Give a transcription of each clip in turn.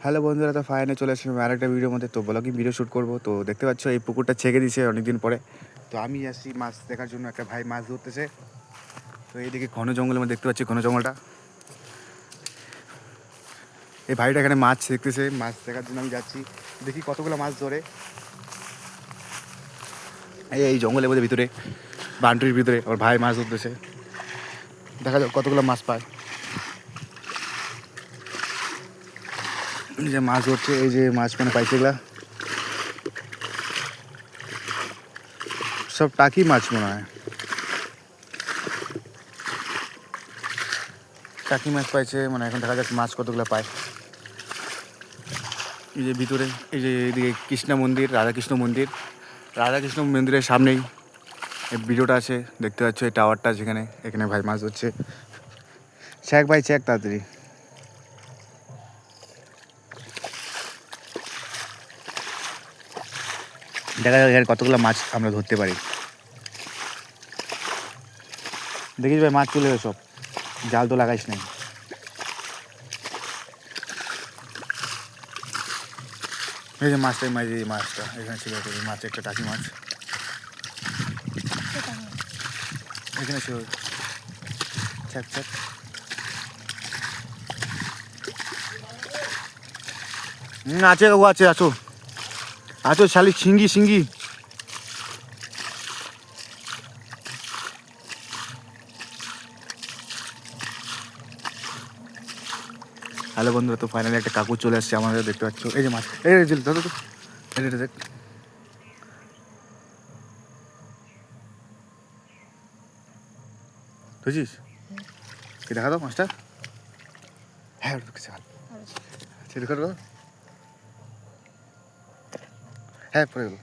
Hello বন্ধুরা, তো finally চলে আসলাম আরেকটা ভিডিওর মধ্যে। তো ব্লগিং ভিডিও শ্যুট করবো। তো দেখতে পাচ্ছ এই পুকুরটা ছেঁকে দিয়েছে অনেকদিন পরে। তো আমি আসছি মাছ দেখার জন্য, একটা ভাই মাছ ধরতেছে। তো এইদিকে ঘন জঙ্গলের মধ্যে দেখতে পাচ্ছি ঘন জঙ্গলটা। এই ভাইটা এখানে মাছ দেখতেছে, মাছ দেখার জন্য আমি যাচ্ছি। দেখি কতগুলো মাছ ধরে এই জঙ্গলের মধ্যে ভিতরে, বাউন্ডারির ভিতরে আমার ভাই মাছ ধরতেছে। দেখা যাক কতগুলো মাছ পায়। যে মাছ ধরছে, এই যে মাছ মানে পাইছে, এগুলা সব টাকি মাছ মনে হয়। টাকি মাছ পাইছে মানে। এখন দেখা যাক মাছ কতগুলো পায়। এই যে ভিতরে, এই যে এইদিকে কৃষ্ণ মন্দির, রাধাকৃষ্ণ মন্দির। রাধাকৃষ্ণ মন্দিরের সামনেই এই ভিডিওটা আছে, দেখতে পাচ্ছ এই টাওয়ারটা, যেখানে এখানে ভাই মাছ ধরছে। চেক ভাই চেক, তাড়াতাড়ি। দেখা যাক এখানে কতগুলো মাছ আমরা ধরতে পারি। দেখিস ভাই, মাছ চলে সব, জাল তো লাগাইস নাই। এই যে মাছটাই, মাছ, এই মাছটা এখানে ছিল, মাছ একটা টাকি মাছ এখানে ছিল। Check check. আছে ও, আছে, আছো আছো, শালি শিঙ্গি শিঙ্গি। হ্যালো বন্ধুরা, তো ফাইনালি একটা কাকু চলে আসছে আমাদের, দেখতে পাচ্ছ। এই যে মাছ, এই যে দাদা, তো এটা দেখ, বুঝিস কি, দেখা দাও মাছটা। হ্যাঁ সেটা করো। হ্যাঁ পড়ে গেল।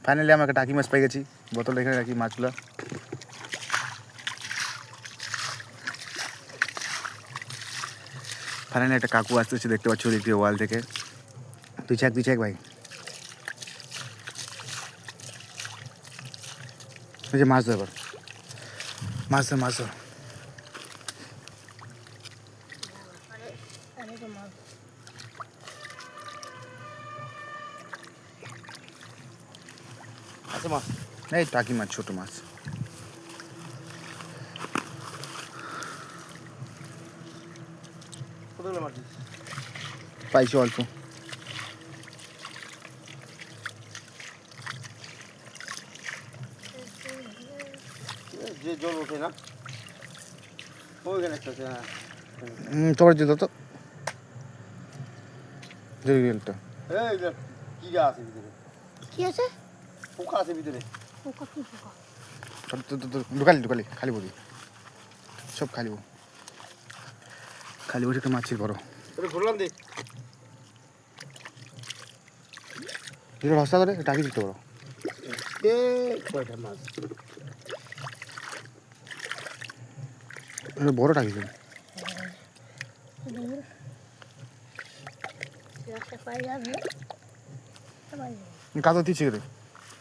ফাইনালি আমরা একটা টাকি মাছ পেয়ে গেছি। বোতল এখানে রাখি মাছগুলো। ফাইনালি একটা কাকু আসতেছে, দেখতে পাচ্ছ ওদিক দিয়ে, ওয়াল থেকে। তুই চেক ভাই। এই যে মাছ ধর এবার, মাছ ধর মাছ ধর। আচ্ছা মাছ, এই টাকি মাছ, ছোট মাছ। পাইছি অল্প। যে জল ওঠে না ওইখানে একটা আছে। হ্যাঁ তোমার দিল তো গেলটা। এই যে কি গা আছে ভিতরে, কি আছে? পোকা আছে ভিতরে। পোকা? কি পোকা? ঢুকালি খালি বলি, সব খালি বসে একটা মাছ ছিল বড়। তোরে ঘুরলাম দেখ। যেটা রাস্তা ধরে টাকি দিতে বড়। কয়টা মাছ বড় টাকি ছিল। কাদা দিচ্ছে রে,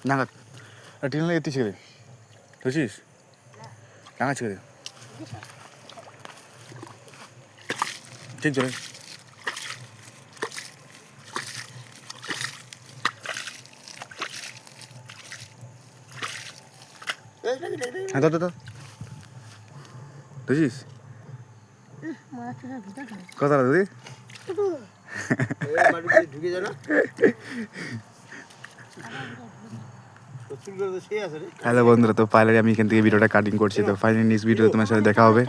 নাগাদ টিনলে এতিছে রে, বুঝছিস, নাগাচ্ছে রে, ঠিক চলে। হ্যাঁ তো বুঝছিস কথা দিদি। ঢুকে যায় না। হ্যালো বন্ধুরা, তো ফাইনালি আমি এখান থেকে ভিডিওটা কাটিং করছি। তো ফাইনালি নেক্সট ভিডিও তোমার সাথে দেখা হবে।